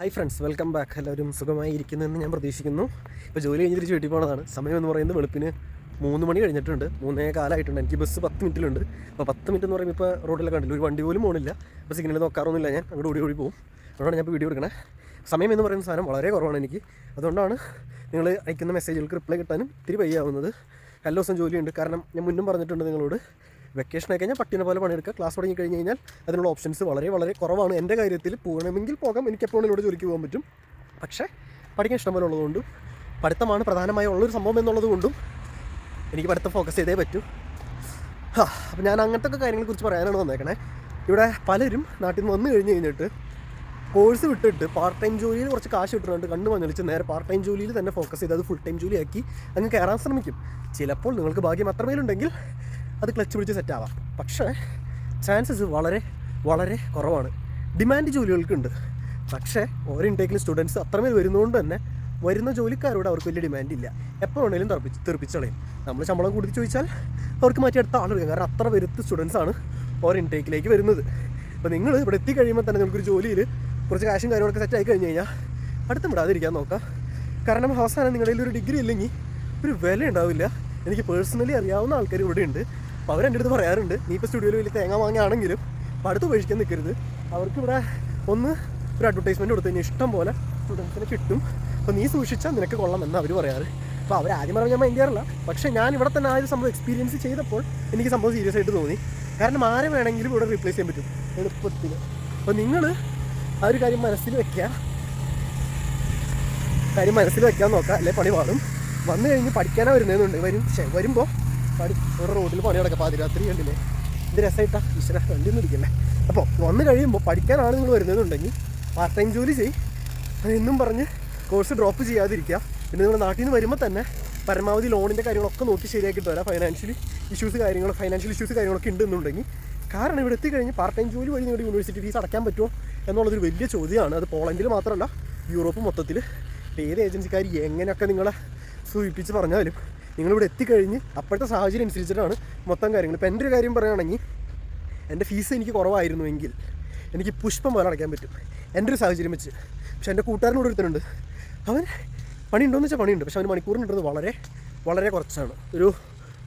Hi friends, welcome back. എല്ലാവരും സുഖമായി ഇരിക്കുന്നതെന്ന് ഞാൻ പ്രതീക്ഷിക്കുന്നു. ഇപ്പോൾ ജോലി കഴിഞ്ഞ് തിരിച്ച് വീട്ടിൽ പോകുന്നതാണ്. സമയം എന്ന് പറയുന്നത് വെളുപ്പിന് 3 മണി കഴിഞ്ഞിട്ടുണ്ട്. 3:15 എനിക്ക് ബസ് 10 മിനിറ്റിലുണ്ട്. അപ്പോൾ 10 മിനിറ്റ് എന്ന് പറയുമ്പോൾ ഇപ്പോൾ റോഡിലൊക്കെ കണ്ടില്ല, ഒരു വണ്ടി പോലും പോകണില്ല. അപ്പോൾ സിഗ്നൽ നോക്കാറൊന്നുമില്ല, ഞാൻ അങ്ങോട്ട് ഓടി പോകും. അതുകൊണ്ടാണ് ഞാൻ ഇപ്പോൾ വീഡിയോ എടുക്കണേ. സമയം എന്ന് പറയുന്ന സാധനം വളരെ കുറവാണ് എനിക്ക്. അതുകൊണ്ടാണ് നിങ്ങൾ അയക്കുന്ന മെസ്സേജുകൾക്ക് റിപ്ലൈ കിട്ടാനും ഇത്തിരി വയ്യാവുന്നത്. എല്ലാ ദിവസം ജോലിയുണ്ട്. കാരണം ഞാൻ മുന്നും പറഞ്ഞിട്ടുണ്ട് നിങ്ങളോട്, വെക്കേഷനായി കഴിഞ്ഞാൽ പട്ടിനെ പോലെ പണിയെടുക്കുക. ക്ലാസ് തുടങ്ങി കഴിഞ്ഞ് കഴിഞ്ഞാൽ അതിനുള്ള ഓപ്ഷൻസ് വളരെ വളരെ കുറവാണ്. എൻ്റെ കാര്യത്തിൽ പോകണമെങ്കിൽ പോകാം, എനിക്ക് എപ്പോഴും ഇവിടെ ജോലിക്ക് പോകാൻ പറ്റും. പക്ഷേ പഠിക്കാൻ ഇഷ്ടംപോലെ ഉള്ളതുകൊണ്ടും പഠിത്തമാണ് പ്രധാനമായി ഉള്ളൊരു സംഭവം എന്നുള്ളത് കൊണ്ടും എനിക്ക് പഠിത്തം ഫോക്കസ് ചെയ്തേ പറ്റൂ. അപ്പോൾ ഞാൻ അങ്ങനത്തെ കാര്യങ്ങളെക്കുറിച്ച് പറയാനാണ് വന്നേക്കണേ. ഇവിടെ പലരും നാട്ടിൽ നിന്ന് വന്നു കഴിഞ്ഞിട്ട് കോഴ്സ് വിട്ടിട്ട് പാർട്ട് ടൈം ജോലിയിൽ കുറച്ച് കാശ് കിട്ടുന്നുണ്ട് കണ്ണ് മഞ്ഞളിച്ച് നേരെ പാർട്ട് ടൈം ജോലിയിൽ തന്നെ ഫോക്കസ് ചെയ്ത് അത് ഫുൾ ടൈം ജോലിയാക്കി അങ്ങ് കയറാൻ ശ്രമിക്കും. ചിലപ്പോൾ നിങ്ങൾക്ക് ഭാഗ്യം അത്രമേലുണ്ടെങ്കിൽ അത് ക്ലച്ച് പിടിച്ച് സെറ്റാവാം. പക്ഷേ ചാൻസസ് വളരെ വളരെ കുറവാണ്. ഡിമാൻഡ് ജോലികൾക്കുണ്ട്, പക്ഷേ ഓരോ ഇൻടേക്കിൽ സ്റ്റുഡൻസ് അത്രമേൽ വരുന്നതുകൊണ്ട് തന്നെ വരുന്ന ജോലിക്കാരോട് അവർക്ക് വലിയ ഡിമാൻഡില്ല. എപ്പോൾ വേണമെങ്കിലും തെറിപ്പിച്ച് കളയും. നമ്മൾ ശമ്പളം കൂടി ചോദിച്ചാൽ അവർക്ക് മാറ്റി അടുത്ത ആളെടുക്കും. കാരണം അത്ര വരുത്ത് സ്റ്റുഡൻസാണ് ഓരോ ഇൻടേക്കിലേക്ക് വരുന്നത്. അപ്പോൾ നിങ്ങൾ ഇവിടെ എത്തിക്കഴിയുമ്പോൾ തന്നെ നിങ്ങൾക്കൊരു ജോലിയിൽ കുറച്ച് കാശും കാര്യങ്ങളൊക്കെ സെറ്റായി കഴിഞ്ഞ് കഴിഞ്ഞാൽ അടുത്തും വിടാതിരിക്കാൻ നോക്കാം. കാരണം അവസാനം നിങ്ങളുടെ ഒരു ഡിഗ്രി ഇല്ലെങ്കിൽ ഒരു വില ഉണ്ടാവില്ല. എനിക്ക് പേഴ്സണലി അറിയാവുന്ന ആൾക്കാർ ഇവിടെ ഉണ്ട്. അപ്പോൾ അവരെൻ്റെ അടുത്ത് പറയാറുണ്ട്, നീ ഇപ്പോൾ സ്റ്റുഡിയോയിൽ വലിയ തേങ്ങ വാങ്ങുകയാണെങ്കിലും അപ്പോൾ അടുത്ത് ഉപേക്ഷിക്കാൻ നിൽക്കരുത്. അവർക്കിവിടെ ഒരു അഡ്വർടൈസ്മെൻറ്റ് കൊടുത്തു കഴിഞ്ഞാൽ ഇഷ്ടം പോലെ സ്റ്റുഡൻസിനെ കിട്ടും. അപ്പോൾ നീ സൂക്ഷിച്ചാൽ നിനക്ക് കൊള്ളാം എന്നാണ് അവർ പറയാറ്. അപ്പോൾ അവർ ആദ്യം പറഞ്ഞാൽ ഞാൻ മൈൻഡ് ചെയ്യാറില്ല. പക്ഷേ ഞാൻ ഇവിടെ തന്നെ ആ ഒരു സംഭവം എക്സ്പീരിയൻസ് ചെയ്തപ്പോൾ എനിക്ക് സംഭവം സീരിയസ് ആയിട്ട് തോന്നി. കാരണം ആരെ വേണമെങ്കിലും ഇവിടെ റീപ്ലേസ് ചെയ്യാൻ പറ്റും എളുപ്പത്തിൽ. അപ്പോൾ നിങ്ങൾ ആ ഒരു കാര്യം മനസ്സിൽ വെക്കാൻ നോക്കുക, അല്ലെ പണി പാടും. വന്നു കഴിഞ്ഞ് പഠിക്കാനാണ് വരുന്നതെന്നുണ്ട്. വരുമ്പോൾ ഒരു റോഡിൽ പണി നടക്കുക, പാതിരാത്രി കണ്ടില്ലേ, ഇത് രസമായിട്ടാ ഈശ്വര വണ്ടിയൊന്നും ഇരിക്കല്ലേ. അപ്പോൾ വന്നു കഴിയുമ്പോൾ പഠിക്കാനാണ് നിങ്ങൾ വരുന്നതെന്നുണ്ടെങ്കിൽ പാർട്ട് ടൈം ജോലി എന്നും പറഞ്ഞ് കോഴ്സ് ഡ്രോപ്പ് ചെയ്യാതിരിക്കുക. പിന്നെ നിങ്ങൾ നാട്ടിൽ നിന്ന് വരുമ്പോൾ തന്നെ പരമാവധി ലോണിൻ്റെ കാര്യങ്ങളൊക്കെ നോക്കി ശരിയാക്കിയിട്ട് വരാം. ഫൈനാൻഷ്യൽ ഇഷ്യൂസ് കാര്യങ്ങളൊക്കെ ഉണ്ടെന്നുണ്ടെങ്കിൽ. കാരണം ഇവിടെ എത്തിക്കഴിഞ്ഞ് പാർട്ട് ടൈം ജോലി വഴി നിങ്ങളുടെ യൂണിവേഴ്സിറ്റി ഫീസ് അടയ്ക്കാൻ പറ്റുമോ എന്നുള്ളതൊരു വലിയ ചോദ്യമാണ്. അത് പോളണ്ടിൽ മാത്രമല്ല, യൂറോപ്പ് മൊത്തത്തിൽ. ഏത് ഏജൻസിക്കാർ എങ്ങനെയൊക്കെ നിങ്ങളെ സൂചിപ്പിച്ച് പറഞ്ഞാലും നിങ്ങളിവിടെ എത്തിക്കഴിഞ്ഞ് അപ്പോഴത്തെ സാഹചര്യം അനുസരിച്ചിട്ടാണ് മൊത്തം കാര്യങ്ങൾ. ഇപ്പോൾ എൻ്റെ ഒരു കാര്യം പറയുകയാണെങ്കിൽ, എൻ്റെ ഫീസ് എനിക്ക് കുറവായിരുന്നുവെങ്കിൽ എനിക്ക് പുഷ്പം പോലെ അടയ്ക്കാൻ പറ്റും എൻ്റെ ഒരു സാഹചര്യം വെച്ച്. പക്ഷേ എൻ്റെ കൂട്ടുകാരനോട് ഒരുത്തനുണ്ട്, അവൻ പണിയുണ്ടോയെന്ന് വെച്ചാൽ പണിയുണ്ട്, പക്ഷേ അവന് മണിക്കൂറിനുള്ളത് വളരെ വളരെ കുറച്ചാണ്. ഒരു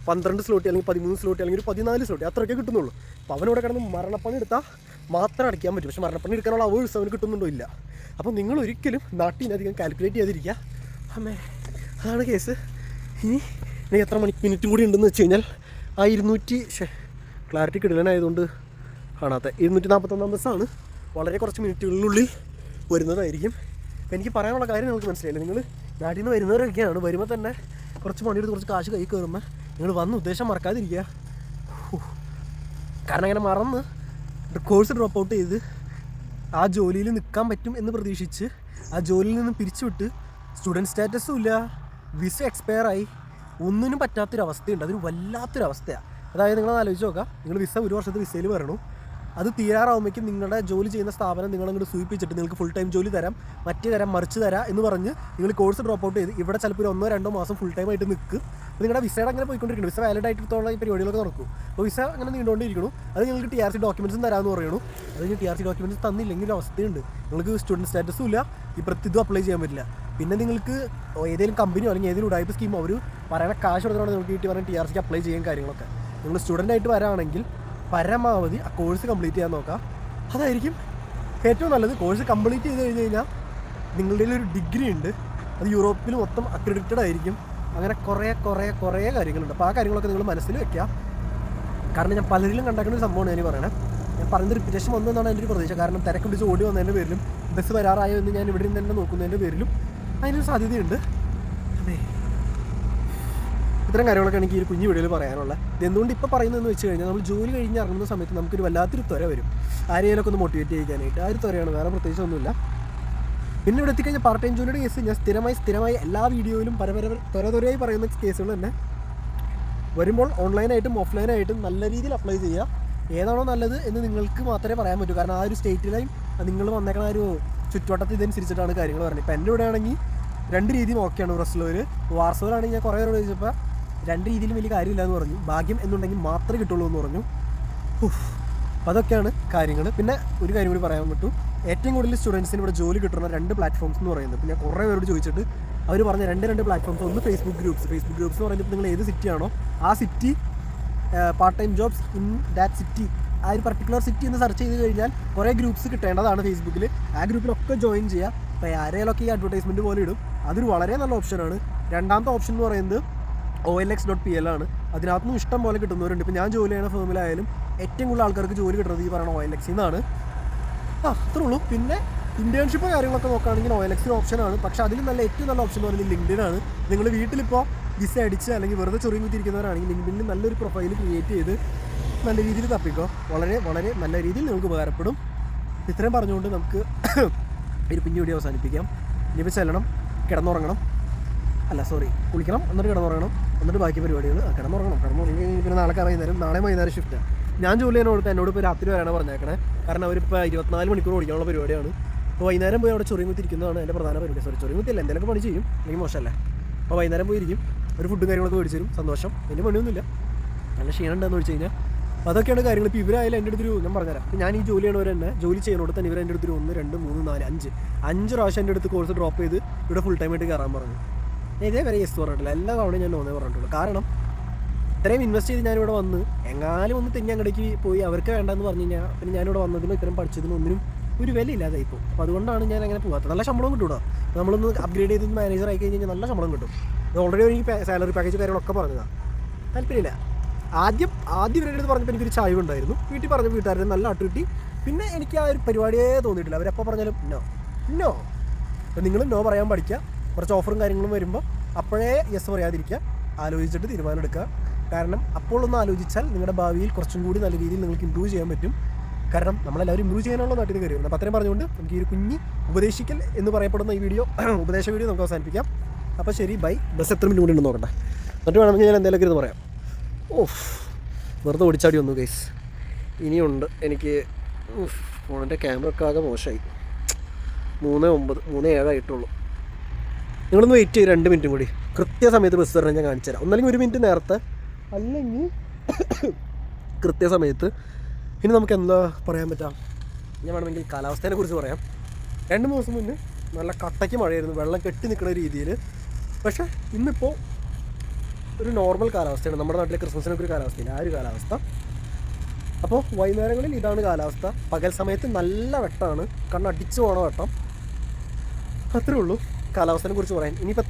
12 സ്ലോട്ടി അല്ലെങ്കിൽ 13 സ്ലോട്ടി അല്ലെങ്കിൽ ഒരു 14 സ്ലോട്ടി അത്രയൊക്കെ കിട്ടുന്നുള്ളൂ. അപ്പോൾ അവനോട് കിടന്ന് മരണപ്പണി എടുത്താൽ മാത്രം അടയ്ക്കാൻ പറ്റും. പക്ഷേ മരണപ്പണി എടുക്കാനുള്ള അവേഴ്സ് അവന് കിട്ടുന്നുണ്ടോ ഇല്ല. അപ്പോൾ നിങ്ങൾ ഒരിക്കലും നാട്ടിനധികം കാൽക്കുലേറ്റ് ചെയ്യാതിരിക്കുക. അതാണ് കേസ്. ഇനി എത്ര മിനിറ്റും കൂടി ഉണ്ടെന്ന് വെച്ച് കഴിഞ്ഞാൽ ആ 200 ക്ലാരിറ്റി കിടലനായതുകൊണ്ട് കാണാത്ത 241 ബസ്സാണ്. വളരെ കുറച്ച് മിനിറ്റുകളിനുള്ളിൽ വരുന്നതായിരിക്കും. അപ്പോൾ എനിക്ക് പറയാനുള്ള കാര്യം നിങ്ങൾക്ക് മനസ്സിലായില്ല. നിങ്ങൾ നാട്ടിൽ നിന്ന് വരുന്നവരൊക്കെയാണ്. വരുമ്പോൾ തന്നെ കുറച്ച് പണിയെടുത്ത് കുറച്ച് കാശ് കൈ കയറുമ്പോൾ നിങ്ങൾ വന്ന ഉദ്ദേശം മറക്കാതിരിക്കുക. കാരണം അങ്ങനെ മറന്ന് കോഴ്സ് ഡ്രോപ്പ് ഔട്ട് ചെയ്ത് ആ ജോലിയിൽ നിൽക്കാൻ പറ്റും എന്ന് പ്രതീക്ഷിച്ച് ആ ജോലിയിൽ നിന്ന് പിരിച്ചുവിട്ട് സ്റ്റുഡൻറ്റ് സ്റ്റാറ്റസും ഇല്ല, വിസ എക്സ്പയറായി, ഒന്നിനും പറ്റാത്തൊരവസ്ഥയുണ്ട്. അതൊരു വല്ലാത്തൊരവസ്ഥയാണ്. അതായത് നിങ്ങളത് ആലോചിച്ച് നോക്കുക, നിങ്ങൾ വിസ 1 വർഷത്തെ വിസയിൽ വരണം. അത് തീരാറാവുമ്പോഴേക്കും നിങ്ങളുടെ ജോലി ചെയ്യുന്ന സ്ഥാപനം നിങ്ങളങ്ങോട്ട് സൂചിപ്പിച്ചിട്ട് നിങ്ങൾക്ക് ഫുൾ ടൈം ജോലി തരാം, മറ്റേ തരാം, മറിച്ച് തരാം എന്ന് പറഞ്ഞ് നിങ്ങൾ കോഴ്സ് ഡ്രോപ്പ് ഔട്ട് ചെയ്ത് ഇവിടെ ചിലപ്പോൾ ഒരു 1-2 മാസം ഫുൾ ടൈം ആയിട്ട് നിൽക്കും. അപ്പോൾ നിങ്ങളുടെ വിസയുടെ അങ്ങനെ പോയിക്കൊണ്ടിരിക്കുന്നു. വിസ വാലിഡ് ആയിടത്തോളം ഈ പരിപാടികളൊക്കെ നടക്കും. അപ്പോൾ വിസ അങ്ങനെ നീണ്ടുകൊണ്ടിരിക്കണം. അത് നിങ്ങൾക്ക് TRC ഡോക്യുമെൻറ്റ്സും തരാമെന്ന് പറയണു. അത് കഴിഞ്ഞ് TRC ഡോക്യുമെൻറ്റ്സ് തന്നില്ലെങ്കിൽ അവസ്ഥയുണ്ട്. നിങ്ങൾക്ക് സ്റ്റുഡൻറ്റ് സ്റ്റാറ്റസും ഇല്ല, ഇതും അപ്ലൈ ചെയ്യാൻ പറ്റില്ല. പിന്നെ നിങ്ങൾക്ക് ഏതെങ്കിലും കമ്പനിയോ അല്ലെങ്കിൽ ഏതെങ്കിലും ഉടായ്പ സ്കീമോ അവർ പറയുന്ന കാശ് കൊടുത്തോടെ നിങ്ങൾക്ക് കിട്ടി പറഞ്ഞാൽ TRCക്ക് അപ്ലൈ ചെയ്യാൻ കാര്യങ്ങളൊക്കെ. നിങ്ങൾ സ്റ്റുഡൻ്റ് ആയിട്ട് വരാണെങ്കിൽ പരമാവധി ആ കോഴ്സ് കംപ്ലീറ്റ് ചെയ്യാൻ നോക്കാം. അതായിരിക്കും ഏറ്റവും നല്ലത്. കോഴ്സ് കംപ്ലീറ്റ് ചെയ്ത് കഴിഞ്ഞ് കഴിഞ്ഞാൽ നിങ്ങളുടെ ഒരു ഡിഗ്രി ഉണ്ട്, അത് യൂറോപ്പിൽ മൊത്തം അക്രഡിറ്റഡ് ആയിരിക്കും. അങ്ങനെ കുറേ കാര്യങ്ങളുണ്ട്. അപ്പോൾ ആ കാര്യങ്ങളൊക്കെ നിങ്ങൾ മനസ്സിൽ വെക്കുക. കാരണം ഞാൻ പലരിലും കണ്ടാക്കുന്ന ഒരു സംഭവമാണ് ഞാൻ പറയണേ. ഞാൻ പറയുന്ന റിപ്പിറ്റേഷൻ വന്നതെന്നാണ് എൻ്റെ ഒരു പ്രതീക്ഷ. കാരണം തിരക്ക് പിടിച്ച് ഓടി വന്നതിൻ്റെ പേരിലും ബസ് വരാറായോ എന്ന് ഞാൻ ഇവിടെ നിന്ന് തന്നെ നോക്കുന്നതിൻ്റെ പേരിലും അതിനൊരു സാധ്യതയുണ്ട്. അതെ, ഇത്തരം കാര്യങ്ങളൊക്കെ എനിക്ക് ഈ ഒരു കുഞ്ഞു വീഡിയോയിൽ പറയാനുള്ളത്. ഇതെന്തുകൊണ്ട് ഇപ്പോൾ പറയുന്നതെന്ന് വെച്ച് കഴിഞ്ഞാൽ, നമ്മൾ ജോലി കഴിഞ്ഞ് ഇറങ്ങുന്ന സമയത്ത് നമുക്കൊരു വല്ലാത്തൊരു ത്വര വരും ആരെയൊക്കെ ഒന്ന് മോട്ടിവേറ്റ് ചെയ്യാനായിട്ട്. ആ ഒരു ത്വരയാണ്, വേറെ പ്രത്യേകിച്ചൊന്നുമില്ല. പിന്നെ ഇവിടെ എത്തിക്കഴിഞ്ഞാൽ പാർട്ട് ടൈം ജോലിയുടെ കേസ് ഞാൻ സ്ഥിരമായി എല്ലാ വീഡിയോയിലും ത്വരയായി പറയുന്ന കേസുകൾ തന്നെ വരുമ്പോൾ ഓൺലൈനായിട്ടും ഓഫ്ലൈനായിട്ടും നല്ല രീതിയിൽ അപ്ലൈ ചെയ്യുക. ഏതാണോ നല്ലത് എന്ന് നിങ്ങൾക്ക് മാത്രമേ പറയാൻ പറ്റൂ. കാരണം ആ ഒരു സ്റ്റേറ്റിലായും നിങ്ങൾ വന്നേക്കുന്ന ഒരു ചുറ്റുവട്ടത്തിൽ ഇതനുസരിച്ചിട്ടാണ് കാര്യങ്ങൾ പറയുന്നത്. ഇപ്പോൾ എൻ്റെ ഇവിടെ ആണെങ്കിൽ 2 രീതിയും ഓക്കെയാണ്. റെസ്ലോയിൽ വാർസോയിലാണെങ്കിൽ ഞാൻ കുറേ പേരോട് ചോദിച്ചപ്പോൾ 2 രീതിയിലും വലിയ കാര്യമില്ല എന്ന് പറഞ്ഞു. ഭാഗ്യം എന്നുണ്ടെങ്കിൽ മാത്രമേ കിട്ടുള്ളൂ എന്ന് പറഞ്ഞു. അപ്പോൾ അതൊക്കെയാണ് കാര്യങ്ങൾ. പിന്നെ ഒരു കാര്യം കൂടി പറയാൻ പറ്റൂ, ഏറ്റവും കൂടുതൽ സ്റ്റുഡൻസിന് ഇവിടെ ജോലി കിട്ടുന്ന 2 പ്ലാറ്റ്ഫോംസ് എന്ന് പറയുന്നത്. ഇപ്പോൾ ഞാൻ കുറേ പേരോട് ചോദിച്ചിട്ട് അവർ പറഞ്ഞ 2 പ്ലാറ്റ്ഫോംസ്. ഒന്ന് ഫേസ്ബുക്ക് ഗ്രൂപ്പ്സ് എന്ന് പറയുന്നത് നിങ്ങൾ ഏത് സിറ്റിയാണോ ആ city part time jobs in that city, ആ ഒരു പർട്ടിക്കുലർ സിറ്റി എന്ന് സെർച്ച് ചെയ്ത് കഴിഞ്ഞാൽ കുറേ ഗ്രൂപ്പ്സ് കിട്ടേണ്ടതാണ് ഫേസ്ബുക്കിൽ. ആ ഗ്രൂപ്പിലൊക്കെ ജോയിൻ ചെയ്യുക. അപ്പോൾ ആരെയൊക്കെ ഈ അഡ്വർടൈസ്മെൻറ്റ് പോലെ ഇടും. അതൊരു വളരെ നല്ല ഓപ്ഷനാണ്. രണ്ടാമത്തെ ഓപ്ഷൻ എന്ന് പറയുന്നത് OLX.pl ആണ്. അതിനകത്തുനിന്നും ഇഷ്ടം പോലെ കിട്ടുന്നവരുണ്ട്. ഇപ്പോൾ ഞാൻ ജോലി ചെയ്യുന്ന ഫേമിലായാലും ഏറ്റവും കൂടുതൽ ആൾക്കാർക്ക് ജോലി കിട്ടുന്നത് ഈ പറയുന്ന OLX നിന്നാണ്. അത്രേ ഉള്ളൂ. പിന്നെ ഇൻറ്റേൺഷിപ്പ് കാര്യങ്ങളൊക്കെ നോക്കുകയാണെങ്കിൽ OLX ഓപ്ഷനാണ്. പക്ഷേ അതിൽ ഏറ്റവും നല്ല ഓപ്ഷൻ എന്ന് പറയുന്നത് LinkedIn ആണ്. നിങ്ങൾ വീട്ടിലിപ്പോൾ വിസ അടിച്ച് അല്ലെങ്കിൽ വെറുതെ ചൊറിയും കുത്തിയിരിക്കുന്നവരാണെങ്കിൽ LinkedIn നല്ലൊരു പ്രൊഫൈൽ ക്രിയേറ്റ് ചെയ്ത് നല്ല രീതിയിൽ തപ്പിക്കോ. വളരെ വളരെ നല്ല രീതിയിൽ നിങ്ങൾക്ക് ഉപകാരപ്പെടും. ഇത്രയും പറഞ്ഞുകൊണ്ട് നമുക്ക് ഒരു കുഞ്ഞു വീഡിയോ അവസാനിപ്പിക്കാം. ഇനിയിപ്പോൾ ചെല്ലണം, കുളിക്കണം, എന്നിട്ട് കിടന്നുറങ്ങണം, എന്നിട്ട് ബാക്കി പരിപാടികൾ കിടന്നുറങ്ങി പിന്നെ നാളെ വൈകുന്നേരം ഷിഫ്റ്റാണ്. ഞാൻ ജോലി ചെയ്യുന്ന എന്നോട് ഇപ്പോൾ രാത്രി വരാനാണ് പറഞ്ഞേക്കണേ. കാരണം അവരിപ്പോൾ 24 മണിക്കൂർ ഓടിക്കാനുള്ള പരിപാടിയാണ്. അപ്പോൾ വൈകുന്നേരം പോയി അവിടെ ചൊറിയും കുത്തിരിക്കുന്നതാണ് എൻ്റെ പ്രധാന പരിപാടി. ചൊറിയും കുത്തിയല്ല, എന്തെങ്കിലുമൊക്കെ പണി ചെയ്യും, അല്ലെങ്കിൽ മോശമല്ലേ. അപ്പോൾ വൈകുന്നേരം പോയിരിക്കും, ഒരു ഫുഡും കാര്യങ്ങളൊക്കെ മേടിച്ചു തരും. സന്തോഷം. വലിയ പണിയൊന്നുമില്ല, നല്ല ക്ഷീണമുണ്ടെന്ന് വെച്ച് കഴിഞ്ഞാൽ. അപ്പോൾ അതൊക്കെയാണ് കാര്യങ്ങൾ. ഇപ്പോൾ ഇവരായാലും എൻ്റെ അടുത്തൊരു ഞാൻ പറഞ്ഞുതരാം. ഇപ്പോൾ ഞാൻ ഈ ജോലി ചെയ്യണവർ തന്നെ ജോലി ചെയ്യുന്നതോട് തന്നെ ഇവർ എൻ്റെ അടുത്തൊരു 1, 2, 3, 4, 5 പ്രാവശ്യം എൻ്റെ അടുത്ത് കോഴ്സ് ഡ്രോപ്പ് ചെയ്ത് ഇവിടെ ഫുൾ ടൈം ആയിട്ട് കയറാൻ പറഞ്ഞു. ഞാൻ ഇതേവരെ യെസ് പറഞ്ഞിട്ടില്ല, എല്ലാ തവണയും ഞാൻ നോന്നേ പറഞ്ഞിട്ടുള്ളൂ. കാരണം ഇത്രയും ഇൻവെസ്റ്റ് ചെയ്ത് ഞാനിവിടെ വന്ന് എങ്ങാനും ഒന്ന് തെങ്ങി അങ്ങടേക്ക് പോയി അവർക്ക് വേണ്ടെന്ന് പറഞ്ഞു കഴിഞ്ഞാൽ പിന്നെ ഞാനിവിടെ വന്നതിനും ഇത്രയും പഠിച്ചതിനും ഒന്നിനും ഒരു വിലയില്ലാതെ ഇപ്പോൾ. അപ്പോൾ അതുകൊണ്ടാണ് ഞാൻ അങ്ങനെ പോകാത്തത്. നല്ല ശമ്പളം കിട്ടൂടാ. നമ്മളൊന്ന് അപ്ഗ്രേഡ് ചെയ്ത് മാനേജർ ആയി കഴിഞ്ഞ് കഴിഞ്ഞാൽ നല്ല ശമ്പളം കിട്ടും. ഓൾറെഡി എനിക്ക് സാലറി പാക്കേജ് കാര്യങ്ങളൊക്കെ പറഞ്ഞതാണ്. താല്പര്യമില്ല. ആദ്യം ഇവരുടെ അടുത്ത് പറഞ്ഞപ്പോൾ എനിക്കൊരു ചായ ഉണ്ടായിരുന്നു. വീട്ടിൽ പറഞ്ഞു, വീട്ടുകാരുടെ നല്ല അട്ടുകിട്ടി. പിന്നെ എനിക്ക് ആ ഒരു പരിപാടിയേ തോന്നിയിട്ടില്ല. അവരെപ്പോൾ പറഞ്ഞാലും നോ. അപ്പോൾ നിങ്ങൾ നോ പറയാൻ പഠിക്കുക. കുറച്ച് ഓഫറും കാര്യങ്ങളും വരുമ്പോൾ അപ്പോഴേ യെസ് പറയാതിരിക്കുക. ആലോചിച്ചിട്ട് തീരുമാനം എടുക്കുക. കാരണം അപ്പോൾ ഒന്ന് ആലോചിച്ചാൽ നിങ്ങളുടെ ഭാവിയിൽ കുറച്ചും കൂടി നല്ല രീതിയിൽ നിങ്ങൾക്ക് ഇമ്പ്രൂവ് ചെയ്യാൻ പറ്റും. കാരണം നമ്മളെല്ലാവരും ഇമ്പ്രൂവ് ചെയ്യാനുള്ള നാട്ടിൽ നിന്ന് കയറിയുന്നത്. അപ്പോൾ അത്രയും പറഞ്ഞുകൊണ്ട് നമുക്ക് ഈ ഒരു കുഞ്ഞ് ഉപദേശിക്കൽ എന്ന് പറയപ്പെടുന്ന ഈ ഉപദേശ വീഡിയോ നമുക്ക് അവസാനിപ്പിക്കാം. അപ്പോൾ ശരി, ബൈ. ബസ് എത്ര മിനിറ്റ് കൂടി ഉണ്ടെന്ന് നോക്കട്ടെ, എന്നിട്ട് വേണമെങ്കിൽ ഞാൻ എന്തെങ്കിലുമൊക്കെ ഇരുന്ന് പറയാം. വെറുതെ ഓടിച്ചാടി വന്നു ഗൈസ്. ഇനിയുണ്ട് എനിക്ക്. ഫോണിൻ്റെ ക്യാമറ ഒക്കെ ആകെ മോശമായി. 3:09, 3:07 ആയിട്ടുള്ളൂ. നിങ്ങളൊന്ന് വെയിറ്റ് ചെയ്ത് 2 മിനിറ്റും കൂടി. കൃത്യസമയത്ത് ബസ് തരണം, ഞാൻ കാണിച്ചു തരാം. ഒന്നല്ലെങ്കിൽ 1 മിനിറ്റ് നേരത്തെ, അല്ലെങ്കിൽ കൃത്യസമയത്ത്. ഇനി നമുക്ക് എന്താ പറയാൻ പറ്റാം? ഞാൻ വേണമെങ്കിൽ കാലാവസ്ഥേനെ കുറിച്ച് പറയാം. 2 ദിവസം മുന്നേ നല്ല കട്ടയ്ക്ക് മഴയായിരുന്നു, വെള്ളം കെട്ടി നിൽക്കുന്ന രീതിയിൽ. പക്ഷേ ഇന്നിപ്പോൾ ഒരു നോർമൽ കാലാവസ്ഥയാണ്. നമ്മുടെ നാട്ടിലെ ക്രിസ്മസിനൊക്കെ ഒരു കാലാവസ്ഥയില്ല, ആ ഒരു കാലാവസ്ഥ. അപ്പോൾ വൈകുന്നേരങ്ങളിൽ ഇതാണ് കാലാവസ്ഥ. പകൽ സമയത്ത് നല്ല വെട്ടമാണ്, കണ്ണടിച്ചു പോകണ വെട്ടം. അത്രേ ഉള്ളൂ കാലാവസ്ഥയെ കുറിച്ച് പറയാൻ. ഇനിയിപ്പോൾ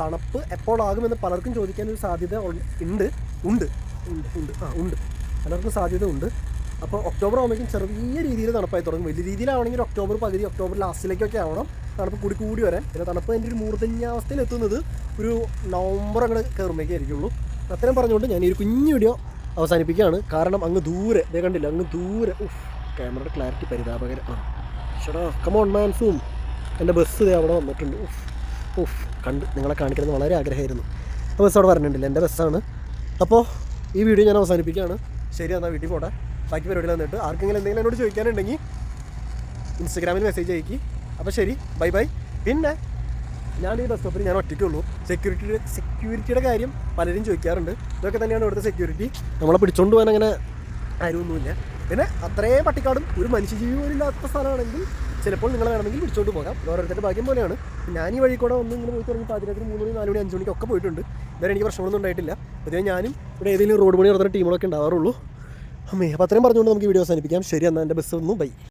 തണുപ്പ് എപ്പോഴാകുമെന്ന് പലർക്കും ചോദിക്കാനൊരു സാധ്യത ഉണ്ട്. പലർക്കും സാധ്യത ഉണ്ട്. അപ്പോൾ ഒക്ടോബർ ആകുമ്പോഴേക്കും ചെറിയ രീതിയിൽ തണുപ്പായി തുടങ്ങും. വലിയ രീതിയിലാവണമെങ്കിൽ ഒക്ടോബർ പകുതി, ഒക്ടോബർ ലാസ്റ്റിലേക്കൊക്കെ ആവണം തണുപ്പ് കൂടി വരാൻ. പിന്നെ തണുപ്പ് അതിൻ്റെ ഒരു മൂർധന്യാവസ്ഥയിൽ എത്തുന്നത് ഒരു നവംബർ അങ്ങനെ കയറുമ്പോഴേക്കേ ആയിരിക്കുള്ളൂ. അത്രയും പറഞ്ഞുകൊണ്ട് ഞാൻ ഈ ഒരു കുഞ്ഞു വീഡിയോ അവസാനിപ്പിക്കുകയാണ്. കാരണം അങ്ങ് ദൂരെ കണ്ടില്ല, അങ്ങ് ദൂരെ ക്യാമറയുടെ ക്ലാരിറ്റി പരിതാപകരം. ചേട്ടാ കമോൺ മാൻ സൂം. എൻ്റെ ബസ് അവിടെ വന്നിട്ടുണ്ട്. കണ്ട് നിങ്ങളെ കാണിക്കണമെന്ന് വളരെ ആഗ്രഹമായിരുന്നു. ആ ബസ് അവിടെ പറഞ്ഞിട്ടില്ല, എൻ്റെ ബസ്സാണ്. അപ്പോൾ ഈ വീഡിയോ ഞാൻ അവസാനിപ്പിക്കുകയാണ്. ശരി, എന്നാൽ വീട്ടിൽ പോട്ടെ. ബാക്കി പരിപാടിയിൽ വന്നിട്ട് ആർക്കെങ്കിലും എന്തെങ്കിലും എന്നോട് ചോദിക്കാനുണ്ടെങ്കിൽ ഇൻസ്റ്റഗ്രാമിൽ മെസ്സേജ് അയക്കി. അപ്പോൾ ശരി, ബൈ. പിന്നെ ഞാൻ ഈ ബസ് സ്റ്റോപ്പിൽ ഞാൻ ഒറ്റയ്ക്കുള്ളൂ. സെക്യൂരിറ്റിയുടെ കാര്യം പലരും ചോദിക്കാറുണ്ട്. ഇതൊക്കെ തന്നെയാണ് ഇവിടുത്തെ സെക്യൂരിറ്റി. നമ്മളെ പിടിച്ചുകൊണ്ട് പോകാൻ അങ്ങനെ ആരുമൊന്നുമില്ല. പിന്നെ അത്രയും പട്ടിക്കാടും ഒരു മനുഷ്യജീവി പോലും ഇല്ലാത്ത സ്ഥലമാണെങ്കിൽ ചിലപ്പോൾ നിങ്ങൾ വേണമെങ്കിൽ പിടിച്ചോണ്ട് പോകാം. ഓരോരുത്തരുടെ ഭാഗ്യം പോലെയാണ്. ഞാൻ ഈ വഴി കൂടെ ഇങ്ങനെ പോയി തുടങ്ങി 11, 3 മണി, 4 മണി, 5 മണിക്കൊക്കെ പോയിട്ടുണ്ട്. ഇതുവരെ എനിക്ക് പ്രശ്നമൊന്നും ഉണ്ടായിട്ടില്ല. പൊതുവേ ഞാനും ഇവിടെ ഏതെങ്കിലും റോഡ് പണി നടത്തുന്ന ടീമുകളൊക്കെ ഉണ്ടാവാറുള്ളൂ. അപ്പോൾ അത്രയും പറഞ്ഞുകൊണ്ട് നമുക്ക് വീഡിയോ അവസാനിപ്പിക്കാം. ശരി, എന്നാൽ എൻ്റെ ബസ് ഒന്നും ബൈ.